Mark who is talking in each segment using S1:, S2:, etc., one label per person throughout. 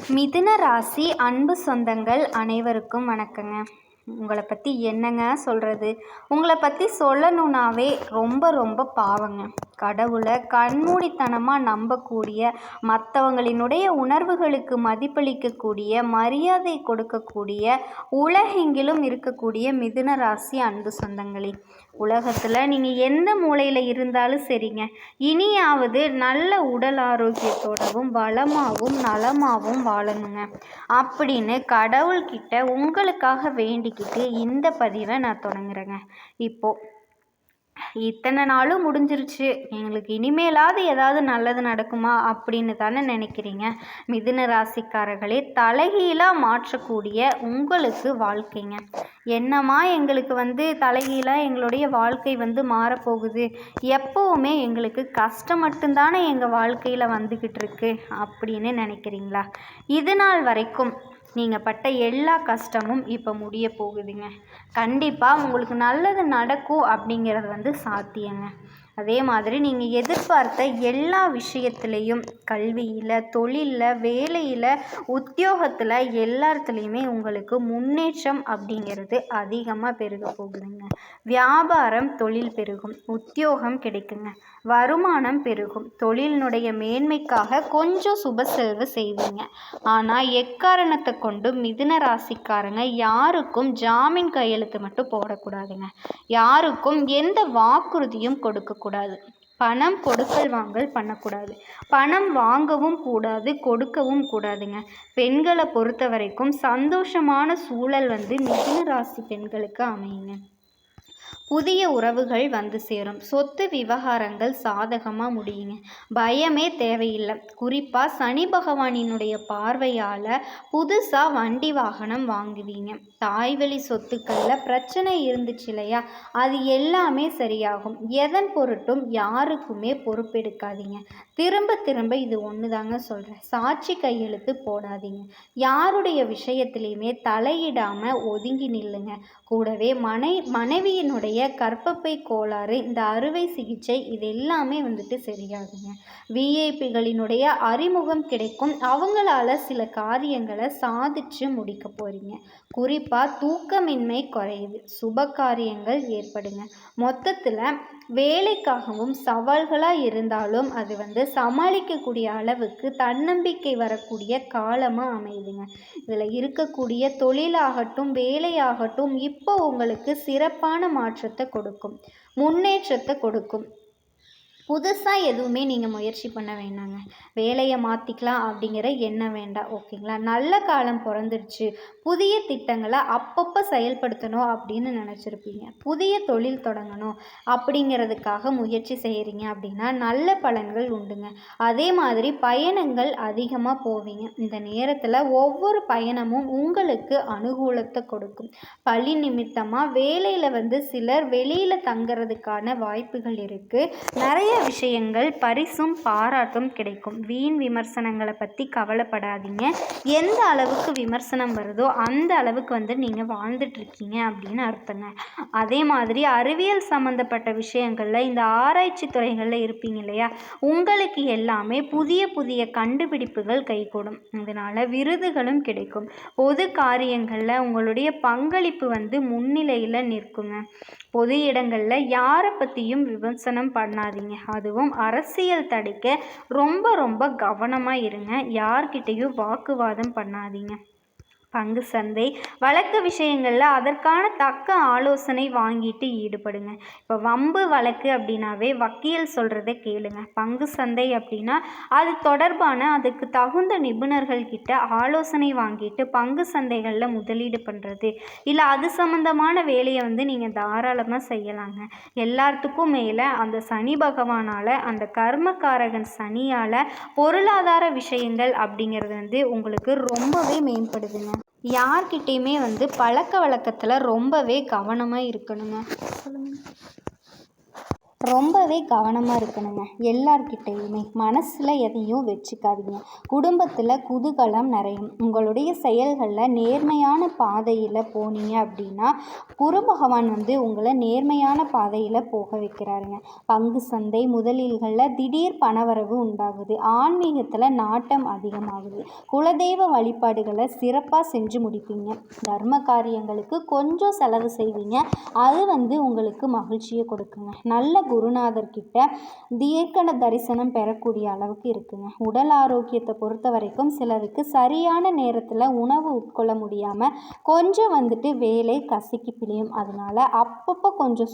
S1: மிதுன ராசி அன்பு சொந்தங்கள் அனைவருக்கும் வணக்கங்க. உங்களை பற்றி என்னங்க சொல்கிறது? உங்களை பற்றி சொல்லணுன்னாவே ரொம்ப ரொம்ப பாவங்க. கடவுளை கண்மூடித்தனமாக நம்பக்கூடிய, மற்றவங்களினுடைய உணர்வுகளுக்கு மதிப்பளிக்கக்கூடிய, மரியாதை கொடுக்கக்கூடிய, உலகெங்கிலும் இருக்கக்கூடிய மிதுன ராசி அன்பு சொந்தங்களே, உலகத்தில் நீங்கள் எந்த மூலையில் இருந்தாலும் சரிங்க, இனியாவது நல்ல உடல் ஆரோக்கியத்தோடவும் வளமாகவும் நலமாகவும் வாழணுங்க அப்படின்னு கடவுள்கிட்ட உங்களுக்காக வேண்டிக்கிட்டு இந்த பதிவை நான் தொடங்குறேங்க. இப்போது இத்தனை நாளும் முடிஞ்சிருச்சு, எங்களுக்கு இனிமேலாவது ஏதாவது நல்லது நடக்குமா அப்படின்னு தானே நினைக்கிறீங்க. மிதுன ராசிக்காரர்களே, தலைகீழாக மாற்றக்கூடிய உங்களுக்கு வாழ்க்கைங்க. என்னம்மா எங்களுக்கு தலைகீழாக எங்களுடைய வாழ்க்கை மாறப்போகுது, எப்போவுமே எங்களுக்கு கஷ்டம் மட்டும்தானே எங்கள் வாழ்க்கையில் வந்துக்கிட்டு இருக்கு அப்படின்னு நினைக்கிறீங்களா? இது நாள் வரைக்கும் நீங்கள் பட்ட எல்லா கஷ்டமும் இப்போ முடிய போகுதுங்க. கண்டிப்பாக உங்களுக்கு நல்லது நடக்கும் அப்படிங்கிறது சாத்தியங்க. அதே மாதிரி நீங்கள் எதிர்பார்த்த எல்லா விஷயத்துலேயும், கல்வியில், தொழிலில், வேலையில், உத்தியோகத்தில், எல்லாத்துலேயுமே உங்களுக்கு முன்னேற்றம் அப்படிங்கிறது அதிகமாக பெருக போகுதுங்க. வியாபாரம், தொழில் பெருகும், உத்தியோகம் கிடைக்குங்க, வருமானம் பெருகும், தொழிலினுடைய மேன்மைக்காக கொஞ்சம் சுப செலவு செய்வீங்க. ஆனால் எக்காரணத்தை கொண்டு மிதுன ராசிக்காரங்க யாருக்கும் ஜாமீன் கையெழுத்து மட்டும் போடக்கூடாதுங்க. யாருக்கும் எந்த வாக்குறுதியும் கொடுக்கக்கூடாது. பணம் கொடுக்கல் வாங்கல் பண்ணக்கூடாது. பணம் வாங்கவும் கூடாது, கொடுக்கவும் கூடாதுங்க. பெண்களை பொறுத்த வரைக்கும் சந்தோஷமான சூழல் மிதுன ராசி பெண்களுக்கு அமையுங்க. புதிய உறவுகள் சேரும். சொத்து விவகாரங்கள் சாதகமாக முடியுங்க. பயமே தேவையில்லை. குறிப்பாக சனி பகவானினுடைய பார்வையால் புதுசாக வண்டி வாகனம் வாங்குவீங்க. தாய்வழி சொத்துக்களில் பிரச்சனை இருந்துச்சு இல்லையா, அது எல்லாமே சரியாகும். எதன் பொருட்டும் யாருக்குமே பொறுப்பெடுக்காதீங்க. திரும்ப திரும்ப இது ஒன்று தாங்க சொல்கிறேன், சாட்சி கையெழுத்து போடாதீங்க. யாருடைய விஷயத்துலையுமே தலையிடாமல் ஒதுங்கி நில்லுங்க. கூடவே மனைவியினுடைய கர்ப்பப்பை கோளாறு, இந்த அறுவை சிகிச்சை, இது எல்லாமே சரியாகுங்க. விஐபிகளினுடைய அறிமுகம் கிடைக்கும். அவங்களால சில காரியங்களை சாதிச்சு முடிக்க போறீங்க. குறிப்பாக தூக்கமின்மை குறையுது, சுப காரியங்கள் ஏற்படுங்க. மொத்தத்தில் வேலைக்காகவும் சவால்களாக இருந்தாலும் அது சமாளிக்கக்கூடிய அளவுக்கு தன்னம்பிக்கை வரக்கூடிய காலமாக அமையுதுங்க. இதில் இருக்கக்கூடிய தொழிலாகட்டும், வேலையாகட்டும், இப்போ உங்களுக்கு சிறப்பான மாற்றத்தை கொடுக்கும், முன்னேற்றத்தை கொடுக்கும். புதுசாக எதுவுமே நீங்கள் முயற்சி பண்ண வேண்டாங்க. வேலையை மாற்றிக்கலாம் அப்படிங்கிற எண்ணம் வேண்டாம், ஓகேங்களா? நல்ல காலம் பிறந்துருச்சு, புதிய திட்டங்களை அப்பப்போ செயல்படுத்தணும் அப்படின்னு நினச்சிருப்பீங்க. புதிய தொழில் தொடங்கணும் அப்படிங்கிறதுக்காக முயற்சி செய்கிறீங்க அப்படின்னா நல்ல பலன்கள் உண்டுங்க. அதே மாதிரி பயணங்கள் அதிகமாக போவீங்க. இந்த நேரத்தில் ஒவ்வொரு பயணமும் உங்களுக்கு அனுகூலத்தை கொடுக்கும். பள்ளி நிமித்தமாக வேலையில் சிலர் வெளியில் தங்கிறதுக்கான வாய்ப்புகள் இருக்குது. நிறைய விஷயங்கள் பரிசும் பாராட்டும் கிடைக்கும். வீண் விமர்சனங்களை பற்றி கவலைப்படாதீங்க. எந்த அளவுக்கு விமர்சனம் வருதோ அந்த அளவுக்கு நீங்கள் வாழ்ந்துட்டு இருக்கீங்க அப்படின்னு அர்த்தங்க. அதே மாதிரி அறிவியல் சம்மந்தப்பட்ட விஷயங்களில், இந்த ஆராய்ச்சி துறைகளில் இருப்பீங்க இல்லையா, உங்களுக்கு எல்லாமே புதிய புதிய கண்டுபிடிப்புகள் கைகூடும். இதனால் விருதுகளும் கிடைக்கும். பொது காரியங்களில் உங்களுடைய பங்களிப்பு முன்னிலையில் நிற்குங்க. பொது இடங்களில் யாரை பற்றியும் விமர்சனம் பண்ணாதீங்க. அதுவும் அரசியல் தடைக்க ரொம்ப ரொம்ப கவனமாக இருங்க. யார்கிட்டையும் வாக்குவாதம் பண்ணாதீங்க. பங்கு சந்தை வழக்கு விஷயங்களில் அதற்கான தக்க ஆலோசனை வாங்கிட்டு ஈடுபடுங்க. இப்போ வம்பு வழக்கு அப்படின்னாவே வக்கீல் சொல்கிறத கேளுங்க. பங்கு சந்தை அப்படின்னா அது தொடர்பான அதுக்கு தகுந்த நிபுணர்கள் கிட்ட ஆலோசனை வாங்கிட்டு பங்கு சந்தைகளில் முதலீடு பண்ணுறது, இல்லை அது சம்மந்தமான வேலையை நீங்கள் தாராளமாக செய்யலாங்க. எல்லாத்துக்கும் மேலே அந்த சனி பகவானால், அந்த கர்மக்காரகன் சனியால் பொருளாதார விஷயங்கள் அப்படிங்கிறது உங்களுக்கு ரொம்பவே மேம்படுதுங்க. யார்கிட்டையுமே பழக்க வழக்கத்தில் ரொம்பவே கவனமாக இருக்கணுங்க. ரொம்பவே கவனமாக இருக்கணுங்க. எல்லார்கிட்டையுமே மனசில் எதையும் வச்சுக்காதீங்க. குடும்பத்தில் குதூகலம் நிறையும். உங்களுடைய செயல்களில் நேர்மையான பாதையில் போனீங்க அப்படின்னா குரு பகவான் உங்களை நேர்மையான பாதையில் போக வைக்கிறாருங்க. பங்கு சந்தை முதலீடுகளில் திடீர் பணவரவு உண்டாகுது. ஆன்மீகத்தில் நாட்டம் அதிகமாகுது. குலதெய்வ வழிபாடுகளை சிறப்பாக செஞ்சு முடிப்பீங்க. தர்ம காரியங்களுக்கு கொஞ்சம் செலவு செய்வீங்க. அது உங்களுக்கு மகிழ்ச்சியை கொடுக்குங்க. நல்ல குருநாதர்கிட்ட தீர்க்கண தரிசனம் பெறக்கூடிய அளவுக்கு இருக்குங்க. உடல் ஆரோக்கியத்தை பொறுத்த வரைக்கும் சிலருக்கு சரியான நேரத்தில் உணவு உட்கொள்ள முடியாமல் கொஞ்சம் வேலை கசக்கி பிழியும். அதனால அப்பப்போ கொஞ்சம்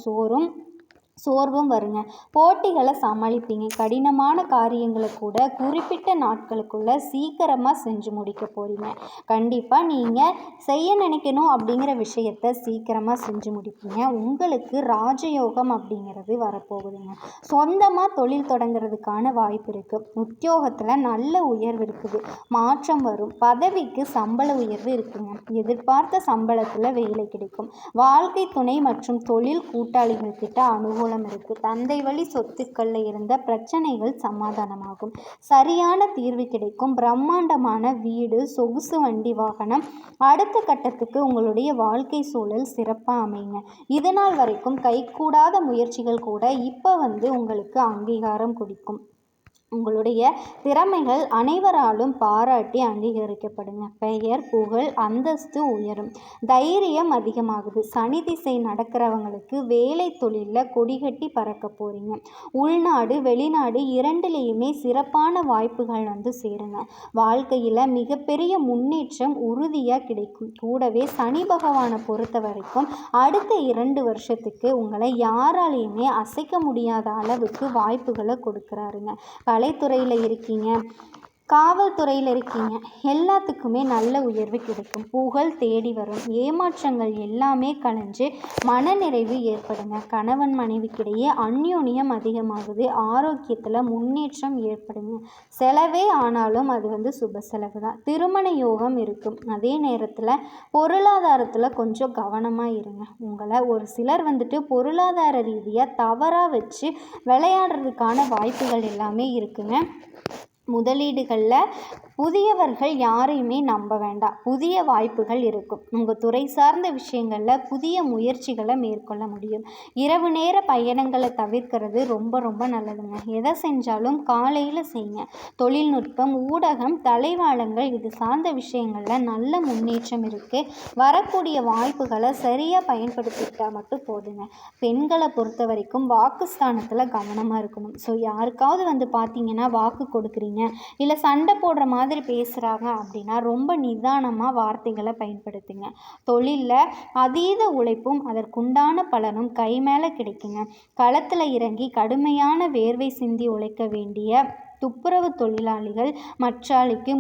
S1: சோர்வும் வருங்க. போட்டிகளை சமாளிப்பீங்க. கடினமான காரியங்களை கூட குறிப்பிட்ட நாட்களுக்குள்ள சீக்கிரமாக செஞ்சு முடிக்க போறீங்க. கண்டிப்பாக நீங்கள் செய்ய நினைக்கணும் அப்படிங்கிற விஷயத்த சீக்கிரமாக செஞ்சு முடிப்பீங்க. உங்களுக்கு ராஜயோகம் அப்படிங்கிறது வரப்போகுதுங்க. சொந்தமாக தொழில் தொடங்குறதுக்கான வாய்ப்பு இருக்குது. உத்தியோகத்தில் நல்ல உயர்வு இருக்குது. மாற்றம் வரும். பதவிக்கு சம்பள உயர்வு இருக்குங்க. எதிர்பார்த்த சம்பளத்தில் வேலை கிடைக்கும். வாழ்க்கை துணை மற்றும் தொழில் கூட்டாளிகள் கிட்ட அனுகூலம் இருக்கு. தந்தை வழி சொத்துக்கள்ல இருந்த பிரச்சனைகள் சமாதானமாகும். சரியான தீர்வு கிடைக்கும். பிரம்மாண்டமான வீடு, சொகுசு வண்டி, வாகனம். அடுத்த கட்டத்துக்கு உங்களுடைய வாழ்க்கை சூழல் சிறப்பாக அமைங்க. இதனால் வரைக்கும் கைகூடாத முயற்சிகள் கூட இப்போ உங்களுக்கு அங்கீகாரம் கொடுக்கும். உங்களுடைய திறமைகள் அனைவராலும் பாராட்டி அங்கீகரிக்கப்படுங்க. பெயர், புகழ், அந்தஸ்து உயரும். தைரியம் அதிகமாகுது. சனி திசை நடக்கிறவங்களுக்கு வேலை தொழிலில் கொடிகட்டி பறக்க போகிறீங்க. உள்நாடு வெளிநாடு இரண்டுலேயுமே சிறப்பான வாய்ப்புகள் சேருங்க. வாழ்க்கையில் மிகப்பெரிய முன்னேற்றம் உறுதியாக கிடைக்கும். கூடவே சனி பகவானை பொறுத்த வரைக்கும் அடுத்த 2 வருஷத்துக்கு உங்களை யாராலையுமே அசைக்க முடியாத அளவுக்கு வாய்ப்புகளை கொடுக்குறாருங்க. கலைத்துறையில் இருக்கீங்க, காவல்துறையில் இருக்கீங்க, எல்லாத்துக்குமே நல்ல உயர்வு கிடைக்கும். புகழ் தேடி வரும். ஏமாற்றங்கள் எல்லாமே கலைஞ்சு மனநிறைவு ஏற்படுங்க. கணவன் மனைவிக்கிடையே அந்யோன்யம் அதிகமாகுது. ஆரோக்கியத்தில் முன்னேற்றம் ஏற்படுங்க. செலவே ஆனாலும் அது சுப செலவு தான். திருமண யோகம் இருக்கும். அதே நேரத்தில் பொருளாதாரத்தில் கொஞ்சம் கவனமாக இருங்க. உங்களை ஒரு சிலர் பொருளாதார ரீதியாக தவறாக வச்சு விளையாடுறதுக்கான வாய்ப்புகள் எல்லாமே இருக்குங்க. முதலீடுகளில் புதியவர்கள் யாரையுமே நம்ப வேண்டாம். புதிய வாய்ப்புகள் இருக்கும். உங்கள் துறை சார்ந்த விஷயங்களில் புதிய முயற்சிகளை மேற்கொள்ள முடியும். இரவு நேர பயணங்களை தவிர்க்கிறது ரொம்ப ரொம்ப நல்லதுங்க. எதை செஞ்சாலும் காலையில் செய்யுங்க. தொழில்நுட்பம், ஊடகம், தலைவாளங்கள் இது சார்ந்த விஷயங்களில் நல்ல முன்னேற்றம் இருக்குது. வரக்கூடிய வாய்ப்புகளை சரியாக பயன்படுத்திக்கிட்டால் மட்டும் போதுங்க. பெண்களை பொறுத்த வரைக்கும் வாக்குஸ்தானத்தில் கவனமாக இருக்கணும். ஸோ யாருக்காவது பார்த்தீங்கன்னா வாக்கு கொடுக்குறீங்க இல்லை சண்டை போடுற மாதிரி பேசுகிறாங்க அப்படின்னா ரொம்ப நிதானமாக வார்த்தைகளை பயன்படுத்துங்க. தொழிலில் அதீத உழைப்பும் அதற்குண்டான பலனும் கை மேலே கிடைக்குங்க. களத்தில் இறங்கி கடுமையான வேர்வை சிந்தி உழைக்க வேண்டிய துப்புரவு தொழிலாளிகள் மற்றாளிக்கு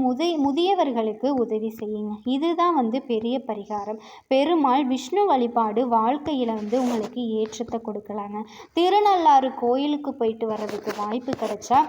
S1: முதியவர்களுக்கு உதவி செய்யுங்க. இதுதான் பெரிய பரிகாரம். பெருமாள் விஷ்ணு வழிபாடு வாழ்க்கையில் உங்களுக்கு ஏற்றத்தை கொடுக்கலாங்க. திருநள்ளாறு கோயிலுக்கு போயிட்டு வர்றதுக்கு வாய்ப்பு கிடைச்சா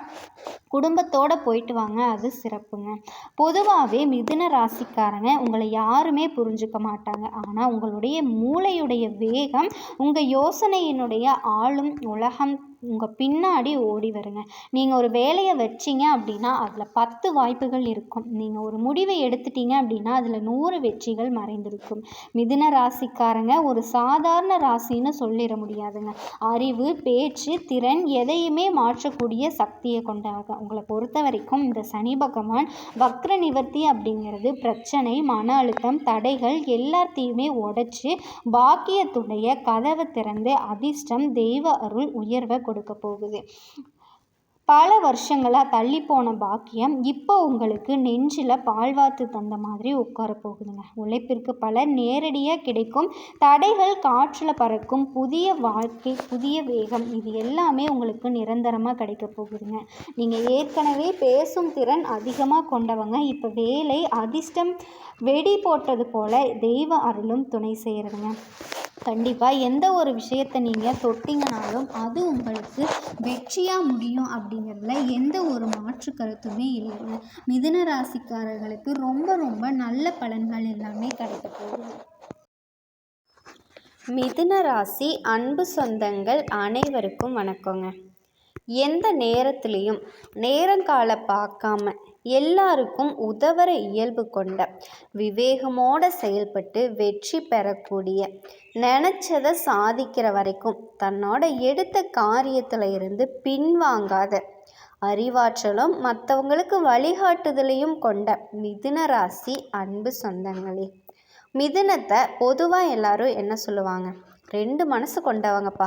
S1: குடும்பத்தோடு போயிட்டு வாங்க, அது சிறப்புங்க. பொதுவாகவே மிதுன ராசிக்காரங்க உங்களை யாருமே புரிஞ்சுக்க மாட்டாங்க. ஆனால் உங்களுடைய மூளையுடைய வேகம், உங்கள் யோசனையினுடைய ஆளும் உலகம் உங்கள் பின்னாடி ஓடி வருங்க. நீங்கள் ஒரு வேலையை வச்சிங்க அப்படின்னா அதில் 10 வாய்ப்புகள் இருக்கும். நீங்கள் ஒரு முடிவை எடுத்துட்டீங்க அப்படின்னா அதில் 100 வெற்றிகள் மறைந்திருக்கும். மிதுன ராசிக்காரங்க ஒரு சாதாரண ராசின்னு சொல்லிட முடியாதுங்க. அறிவு, பேச்சு, திறன் எதையுமே மாற்றக்கூடிய சக்தியை கொண்டாங்க. உங்களை பொறுத்த வரைக்கும் இந்த சனி பகவான் வக்ர நிவர்த்தி அப்படிங்கிறது பிரச்சனை, மன அழுத்தம், தடைகள் எல்லாத்தையுமே உடைச்சி பாக்கியத்துடைய கதவை திறந்து அதிர்ஷ்டம், தெய்வ அருள், உயர்வை கொடுக்க போகுது. பல வருஷங்களாக தள்ளி போன பாக்கியம் இப்போ உங்களுக்கு நெஞ்சில் பால்வாத்து தந்த மாதிரி உட்கார போகுதுங்க. உழைப்பிற்கு பலன் நேரடியாக கிடைக்கும். தடைகள் காற்றில் பறக்கும். புதிய வாழ்க்கை, புதிய வேகம், இது எல்லாமே உங்களுக்கு நிரந்தரமாக கிடைக்க போகுதுங்க. நீங்கள் ஏற்கனவே பேசும் திறன் அதிகமாக கொண்டவங்க. இப்போ வேலை, அதிர்ஷ்டம் வெடி போட்டது போல் தெய்வ அருளும் துணை செய்கிறதுங்க. கண்டிப்பாக எந்த ஒரு விஷயத்தை நீங்கள் தொட்டிங்கனாலும் அது உங்களுக்கு வெற்றியாக முடியும் அப்படிங்கிறதுல எந்த ஒரு மாற்று கருத்துமே இல்லைங்க. மிதுன ராசிக்காரர்களுக்கு ரொம்ப ரொம்ப நல்ல பலன்கள் எல்லாமே கிடைக்க போகுது. மிதுன ராசி அன்பு சொந்தங்கள் அனைவருக்கும் வணக்கங்க. எந்த நேரத்துலையும் நேரங்கால பார்க்காம எல்லாருக்கும் உதவுற இயல்பு கொண்ட விவேகமோடு செயல்பட்டு வெற்றி பெறக்கூடிய, நினச்சதை சாதிக்கிற வரைக்கும் தன்னோட எடுத்த காரியத்தில் இருந்து பின்வாங்காத அறிவாற்றலும் மற்றவங்களுக்கு வழிகாட்டுதலையும் கொண்ட மிதுன ராசி அன்பு சொந்தங்களே. மிதுனத்தை பொதுவாக எல்லாரும் என்ன சொல்லுவாங்க, 2 மனசு கொண்டவங்கப்பா,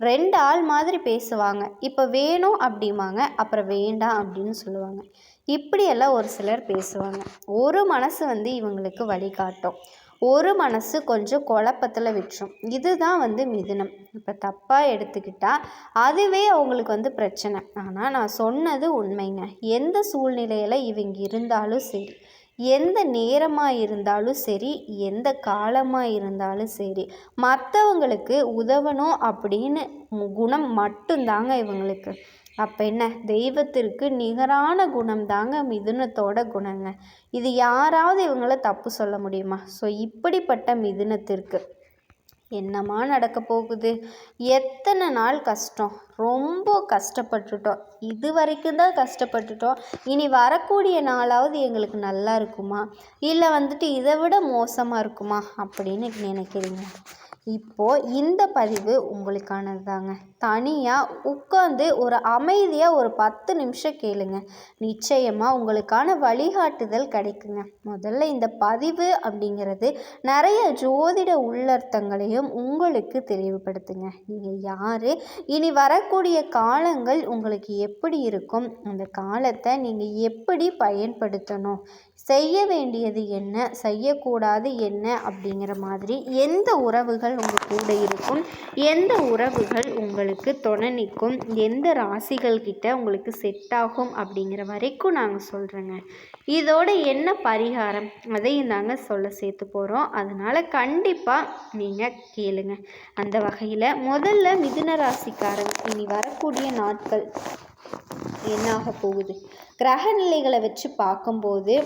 S1: 2 ஆள் மாதிரி பேசுவாங்க, இப்போ வேணும் அப்படிம்பாங்க, அப்புறம் வேண்டாம் அப்படின்னு சொல்லுவாங்க. இப்படியெல்லாம் ஒரு சிலர் பேசுவாங்க. ஒரு மனசு இவங்களுக்கு வழிகாட்டும், ஒரு மனசு கொஞ்சம் குழப்பத்தில் விட்டுரும். இதுதான் மிதுனம். இப்போ தப்பாக எடுத்துக்கிட்டால் அதுவே அவங்களுக்கு பிரச்சனை. ஆனால் நான் சொன்னது உண்மைங்க. எந்த சூழ்நிலையில் இவங்க இருந்தாலும் சரி, எந்த நேரமாக இருந்தாலும் சரி, எந்த காலமாக இருந்தாலும் சரி, மற்றவங்களுக்கு உதவணும் அப்படின்னு குணம் மட்டும்தாங்க இவங்களுக்கு. அப்போ என்ன, தெய்வத்திற்கு நிகரான குணம் தாங்க மிதுனத்தோட குணங்க. இது யாராவது இவங்கள தப்பு சொல்ல முடியுமா? ஸோ இப்படிப்பட்ட மிதுனத்திற்கு என்னம்மா நடக்க போகுது? எத்தனை நாள் கஷ்டம், ரொம்ப கஷ்டப்பட்டுட்டோம், இது வரைக்கும் தான் கஷ்டப்பட்டுட்டோம், இனி வரக்கூடிய நாளாவது எங்களுக்கு நல்லா இருக்குமா, இல்லை இதை விட மோசமாக இருக்குமா அப்படின்னு நினைக்கிறீங்க? இப்போது இந்த பதிவு உங்களுக்கானது தாங்க. தனியாக உட்காந்து ஒரு அமைதியாக ஒரு 10 நிமிஷம் கேளுங்க. நிச்சயமாக உங்களுக்கான வழிகாட்டுதல் கிடைக்குங்க. முதல்ல இந்த பதிவு அப்படிங்கிறது நிறைய ஜோதிட உள்ளர்த்தங்களையும் உங்களுக்கு தெளிவுபடுத்துங்க. நீங்கள் யார், இனி வரக்கூடிய காலங்கள் உங்களுக்கு எப்படி இருக்கும், அந்த காலத்தை நீங்கள் எப்படி பயன்படுத்தணும், செய்ய வேண்டியது என்ன, செய்யக்கூடாது என்ன அப்படிங்கிற மாதிரி எந்த உறவுகள் உங்கள் கூட இருக்கும், எந்த உறவுகள் உங்களுக்கு துணை நிற்கும், எந்த ராசிகள் கிட்ட உங்களுக்கு செட் ஆகும் அப்படிங்கிற வரைக்கும் நாங்கள் சொல்கிறேங்க. இதோட என்ன பரிகாரம் அதையும் தாங்க சொல்ல சேர்த்து போகிறோம். அதனால் கண்டிப்பாக நீங்கள் கேளுங்க. அந்த வகையில் முதல்ல மிதுன ராசிக்காரங்க இனி வரக்கூடிய நாட்கள் என்னாக போகுது, கிரக நிலைகளை வச்சு பார்க்கும்போது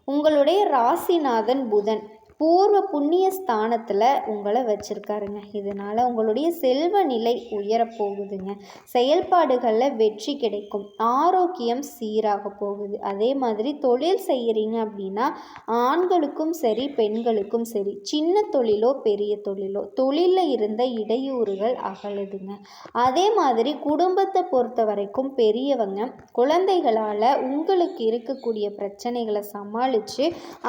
S1: உங்களுடைய ராசிநாதன் புதன் பூர்வ புண்ணிய ஸ்தானத்தில் உங்களை வச்சுருக்காருங்க. இதனால் உங்களுடைய செல்வ நிலை உயரப்போகுதுங்க. செயல்பாடுகளில் வெற்றி கிடைக்கும், ஆரோக்கியம் சீராக போகுது. அதே மாதிரி தொழில் செய்கிறீங்க அப்படின்னா ஆண்களுக்கும் சரி பெண்களுக்கும் சரி, சின்ன தொழிலோ பெரிய தொழிலோ, தொழிலில் இருந்த இடையூறுகள் அகலுதுங்க. அதே மாதிரி குடும்பத்தை பொறுத்த வரைக்கும் பெரியவங்க குழந்தைகளால் உங்களுக்கு இருக்கக்கூடிய பிரச்சனைகளை சமாளித்து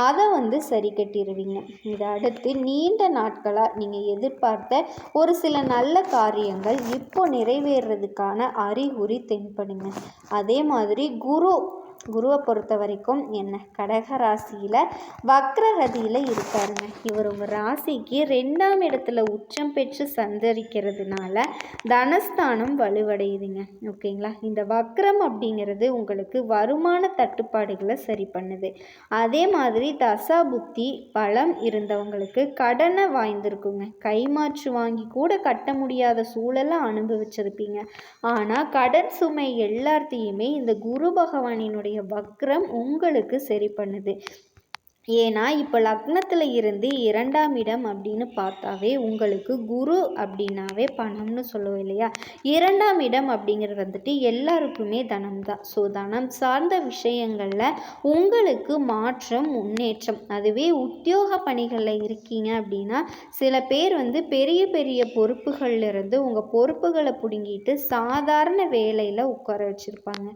S1: அதை சரி கட்டிடுவீங்க. இதை அடுத்து நீண்ட நாட்களாக நீங்கள் எதிர்பார்த்த ஒரு சில நல்ல காரியங்கள் இப்போ நிறைவேறதுக்கான அறிகுறி தென்படுங்க. அதே மாதிரி குருவை பொறுத்த வரைக்கும் என்ன, கடக ராசியில் வக்ரகதியில் இருக்காருங்க. இவர் உங்கள் ராசிக்கு 2ஆம் இடத்துல உச்சம் பெற்று சந்தரிக்கிறதுனால தனஸ்தானம் வலுவடையுதுங்க. ஓகேங்களா? இந்த வக்ரம் அப்படிங்கிறது உங்களுக்கு வருமான தட்டுப்பாடுகளை சரி பண்ணுது. அதே மாதிரி தசா புத்தி பலம் இருந்தவங்களுக்கு கடனை வாய்ந்திருக்குங்க. கைமாற்று வாங்கி கூட கட்ட முடியாத சூழலை அனுபவிச்சிருப்பீங்க. ஆனால் கடன் சுமை எல்லாத்தையுமே இந்த குரு பகவானினுடைய வக்ரம் உங்களுக்கு சரி பண்ணுது. ஏன்னா இப்போ லக்னத்தில் இருந்து 2ஆம் இடம் அப்படின்னு பார்த்தாவே உங்களுக்கு குரு அப்படின்னாவே பணம்னு சொல்லுவோம் இல்லையா? 2ஆம் இடம் அப்படிங்கிறது எல்லாருக்குமே தனம் தான். ஸோ தனம் சார்ந்த விஷயங்களில் உங்களுக்கு மாற்றம் முன்னேற்றம். அதுவே உத்தியோக பணிகளில் இருக்கீங்க அப்படின்னா சில பேர் பெரிய பெரிய பொறுப்புகளில் இருந்து உங்கள் பொறுப்புகளை பிடுங்கிட்டு சாதாரண வேலையில் உட்கார வச்சுருப்பாங்க.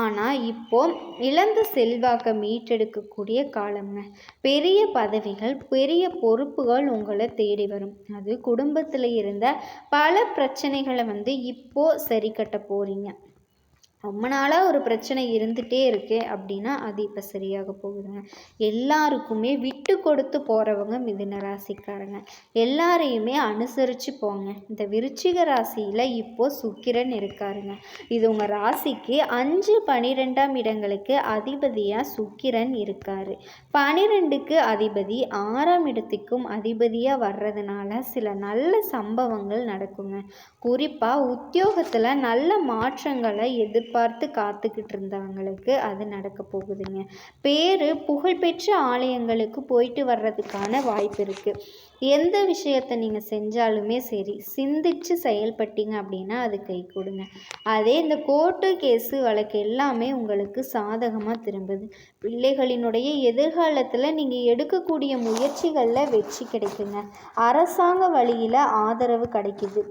S1: ஆனால் இப்போ இழந்த செல்வாக்கை மீட்டெடுக்கக்கூடிய காலங்க. பெரிய பதவிகள் பெரிய பொறுப்புகள் உங்களை தேடி வரும். அது குடும்பத்தில் இருந்த பல பிரச்சனைகளை இப்போ சரி கட்ட போகிறீங்க. ரொம்ப நாளாக ஒரு பிரச்சனை இருந்துகிட்டே இருக்கு அப்படின்னா அது இப்போ சரியாக போகுதுங்க. எல்லாருக்குமே விட்டு கொடுத்து போகிறவங்க மிதுன ராசிக்காரங்க. எல்லாரையுமே அனுசரித்து போங்க. இந்த விருச்சிக ராசியில் இப்போது சுக்கிரன் இருக்காருங்க. இது உங்கள் ராசிக்கு 5, 12ஆம் இடங்களுக்கு அதிபதியாக சுக்கிரன் இருக்கார். 12க்கு அதிபதி 6ஆம் இடத்துக்கும் அதிபதியாக வர்றதுனால சில நல்ல சம்பவங்கள் நடக்குங்க. குறிப்பாக உத்தியோகத்தில் நல்ல மாற்றங்களை எதிர்பார்க்க எதிர்பார்த்து காத்துக்கிட்டு இருந்தவங்களுக்கு அது நடக்க போகுதுங்க. பேர் புகழ்பெற்ற ஆலயங்களுக்கு போயிட்டு வர்றதுக்கான வாய்ப்பு இருக்குது. எந்த விஷயத்தை நீங்கள் செஞ்சாலுமே சரி, சிந்திச்சு செயல்பட்டீங்க அப்படின்னா அது கை கொடுங்க. அதே இந்த கோர்ட்டு கேஸு வழக்கு எல்லாமே உங்களுக்கு சாதகமாக திரும்புது. பிள்ளைகளினுடைய எதிர்காலத்தில் நீங்கள் எடுக்கக்கூடிய முயற்சிகளில் வெற்றி கிடைக்குங்க. அரசாங்க வழியில் ஆதரவு கிடைக்குது.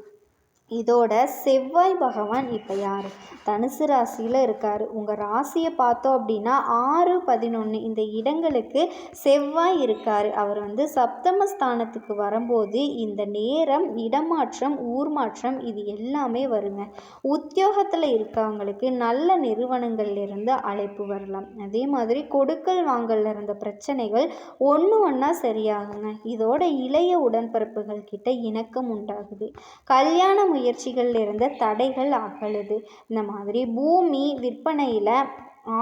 S1: இதோட செவ்வாய் பகவான் இப்போ யார்? தனுசு ராசியில் இருக்கார். உங்கள் ராசியை பார்த்தோம் அப்படின்னா 6, 11 இந்த இடங்களுக்கு செவ்வாய் இருக்கார். அவர் சப்தமஸ்தானத்துக்கு வரும்போது இந்த நேரம் இடமாற்றம், ஊர் மாற்றம் இது எல்லாமே வருங்க. உத்தியோகத்தில் இருக்கவங்களுக்கு நல்ல நிறுவனங்கள்லேருந்து அழைப்பு வரலாம். அதே மாதிரி கொடுக்கல் வாங்கல இருந்த பிரச்சனைகள் ஒன்றா சரியாகுங்க. இதோட இளைய உடன்பிறப்புகள் கிட்ட இணக்கம் உண்டாகுது. கல்யாண முயற்சிகளில் இருந்த தடைகள் அகலுது. இந்த மாதிரி பூமி விற்பனையில்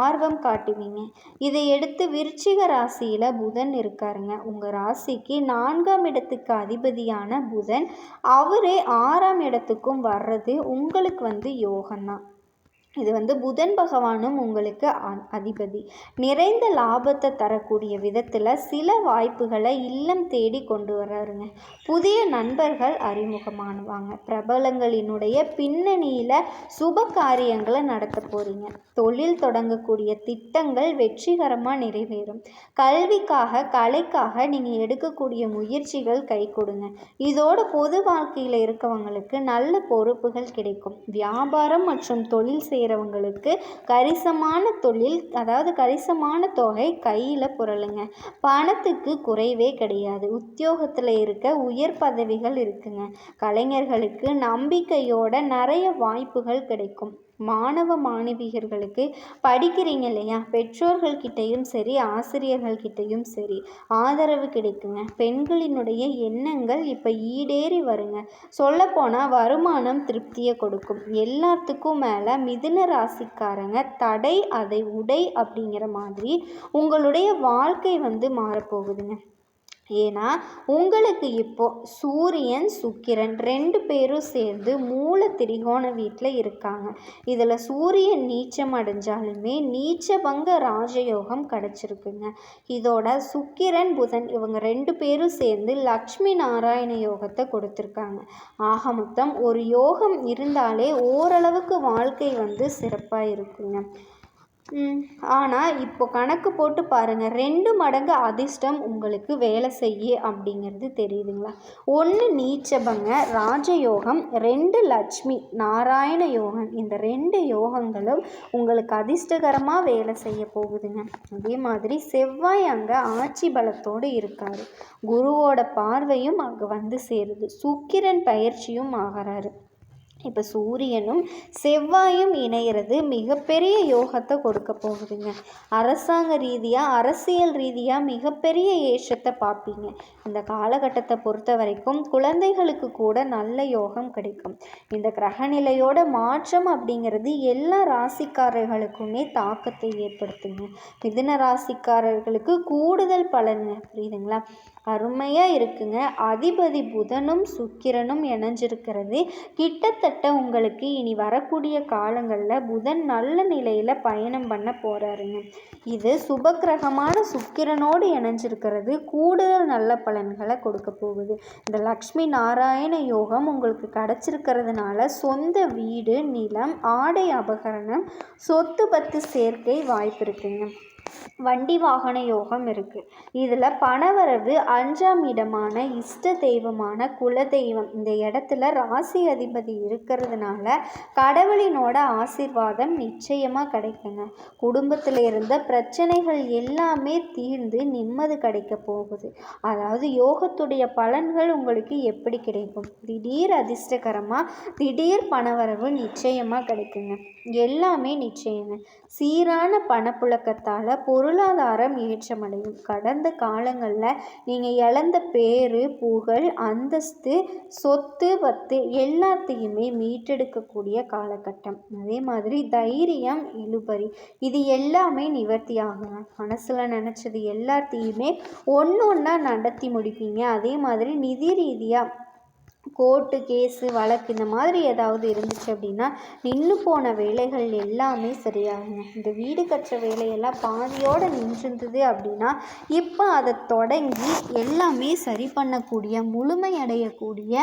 S1: ஆர்வம் காட்டுவீங்க. இதை எடுத்து விருச்சிக ராசியில் புதன் இருக்காருங்க. உங்கள் ராசிக்கு 4ஆம் இடத்துக்கு அதிபதியான புதன் அவரே 6ஆம் இடத்துக்கும் வர்றது உங்களுக்கு யோகம்தான். இது புதன் பகவானும் உங்களுக்கு அதிபதி. நிறைந்த லாபத்தை தரக்கூடிய விதத்தில் சில வாய்ப்புகளை இல்லம் தேடி கொண்டு வர்றாருங்க. புதிய நண்பர்கள் அறிமுகமானுவாங்க. பிரபலங்களினுடைய பின்னணியில் சுப காரியங்களை நடத்த போகிறீங்க. தொழில் தொடங்கக்கூடிய திட்டங்கள் வெற்றிகரமாக நிறைவேறும். கல்விக்காக, கலைக்காக நீங்கள் எடுக்கக்கூடிய முயற்சிகள் கை கொடுங்க. இதோட பொது வாழ்க்கையில் இருக்கவங்களுக்கு நல்ல பொறுப்புகள் கிடைக்கும். வியாபாரம் மற்றும் தொழில் செய்கிறவங்களுக்கு கரிசமான தொழில், அதாவது கரிசமான தொகை கையில் புரளுங்க. பணத்துக்கு குறைவே கிடையாது. உத்தியோகத்தில் இருக்க உயர் பதவிகள் இருக்குங்க. கலைஞர்களுக்கு நம்பிக்கையோட நிறைய வாய்ப்புகள் கிடைக்கும். மாணவ மாணவியர்களுக்கு படிக்கிறீங்க இல்லையா, பெற்றோர்கள்கிட்டையும் சரி, ஆசிரியர்கள்கிட்டையும் சரி ஆதரவு கிடைக்குங்க. பெண்களினுடைய எண்ணங்கள் இப்போ ஈடேறி வருங்க. சொல்லப்போனால் வருமானம் திருப்தியை கொடுக்கும். எல்லாத்துக்கும் மேலே மிதுன ராசிக்காரங்க தடை அதை உடை அப்படிங்கிற மாதிரி உங்களுடைய வாழ்க்கை மாறப்போகுதுங்க. ஏன்னா உங்களுக்கு இப்போ சூரியன், சுக்கிரன் 2 பேரும் சேர்ந்து மூல திரிகோண வீட்டில் இருக்காங்க. இதில் சூரியன் நீச்சம் அடைஞ்சாலுமே நீச்சபங்க ராஜயோகம் கிடச்சிருக்குங்க. இதோட சுக்கிரன், புதன் இவங்க 2 பேரும் சேர்ந்து லக்ஷ்மி நாராயண யோகத்தை கொடுத்துருக்காங்க. ஆக மொத்தம் ஒரு யோகம் இருந்தாலே ஓரளவுக்கு வாழ்க்கை சிறப்பாக இருக்குங்க. ஆனால் இப்போ கணக்கு போட்டு பாருங்கள், 2 மடங்கு அதிர்ஷ்டம் உங்களுக்கு வேலை செய்ய அப்படிங்கிறது தெரியுதுங்களா? 1 நீச்சபங்க ராஜயோகம், 2 லட்சுமி நாராயண யோகம். இந்த 2 யோகங்களும் உங்களுக்கு அதிர்ஷ்டகரமாக வேலை செய்ய போகுதுங்க. அதே மாதிரி செவ்வாய் அங்கே ஆட்சி பலத்தோடு இருக்கார். குருவோட பார்வையும் அங்கே சேருது. சுக்கிரன் பயிற்சியும் ஆகிறாரு. இப்போ சூரியனும் செவ்வாயும் இணைகிறது மிகப்பெரிய யோகத்தை கொடுக்க போகுதுங்க. அரசாங்க ரீதியாக, அரசியல் ரீதியாக மிகப்பெரிய ஏற்றத்தை பார்ப்பீங்க. இந்த காலகட்டத்தை பொறுத்த வரைக்கும் குழந்தைகளுக்கு கூட நல்ல யோகம் கிடைக்கும். இந்த கிரகநிலையோட மாற்றம் அப்படிங்கிறது எல்லா ராசிக்காரர்களுக்குமே தாக்கத்தை ஏற்படுத்துங்க. மிதுன ராசிக்காரர்களுக்கு கூடுதல் பலனுங்க. புரியுதுங்களா? அருமையாக இருக்குங்க. அதிபதி புதனும் சுக்கிரனும் இணைஞ்சிருக்கிறது. கிட்டத்தட்ட உங்களுக்கு இனி வரக்கூடிய காலங்களில் புதன் நல்ல நிலையில் பயணம் பண்ண போகிறாருங்க. இது சுபக்கிரகமான சுக்கிரனோடு இணைஞ்சிருக்கிறது கூடுதல் நல்ல பலன்களை கொடுக்க போகுது. இந்த லக்ஷ்மி நாராயண யோகம் உங்களுக்கு கிடச்சிருக்கிறதுனால சொந்த வீடு, நிலம், ஆடை அபகரணம், சொத்து பத்து சேர்க்கை வாய்ப்பு இருக்குங்க. வண்டி வாகன யோகம் இருக்குது. இதில் பணவரவு 5ஆம் இடமான இஷ்ட தெய்வமான குலதெய்வம் இந்த இடத்துல ராசி அதிபதி இருக்கிறதுனால கடவுளினோட ஆசீர்வாதம் நிச்சயமாக கிடைக்குங்க. குடும்பத்தில் இருந்த பிரச்சனைகள் எல்லாமே தீர்ந்து நிம்மதி கிடைக்க போகுது. அதாவது யோகத்துடைய பலன்கள் உங்களுக்கு எப்படி கிடைக்கும்? திடீர் அதிர்ஷ்டகரமாக திடீர் பணவரவு நிச்சயமாக கிடைக்குங்க. எல்லாமே நிச்சயங்க. சீரான பணப்புழக்கத்தால் பொருளாதாரம் ஏற்றமடையும். கடந்த காலங்களில் நீங்கள் இழந்த பேரு, புகழ், அந்தஸ்து, சொத்து பத்து எல்லாத்தையுமே மீட்டெடுக்கக்கூடிய காலகட்டம். அதே மாதிரி தைரியம், இழுபறி இது எல்லாமே நிவர்த்தி ஆகுங்க. மனசில் நினச்சது எல்லாத்தையுமே ஒன்று ஒன்றா நடத்தி முடிப்பீங்க. அதே மாதிரி நிதி ரீதியாக கோர்ட்டு கேஸு வழக்கு இந்த மாதிரி ஏதாவது இருந்துச்சு அப்படின்னா நின்று போன வேலைகள் எல்லாமே சரியாகுங்க. இந்த வீடு கட்டுற வேலையெல்லாம் பாதியோடு நின்றுருந்தது அப்படின்னா இப்போ அதை தொடங்கி எல்லாமே சரி பண்ணக்கூடிய முழுமையடையக்கூடிய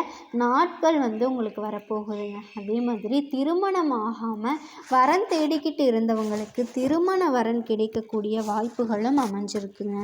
S1: நாட்கள் உங்களுக்கு வரப்போகுதுங்க. அதே மாதிரி திருமணம் ஆகாமல் வரன் தேடிக்கிட்டு இருந்தவங்களுக்கு திருமண வரன் கிடைக்கக்கூடிய வாய்ப்புகளும் அமைஞ்சிருக்குங்க.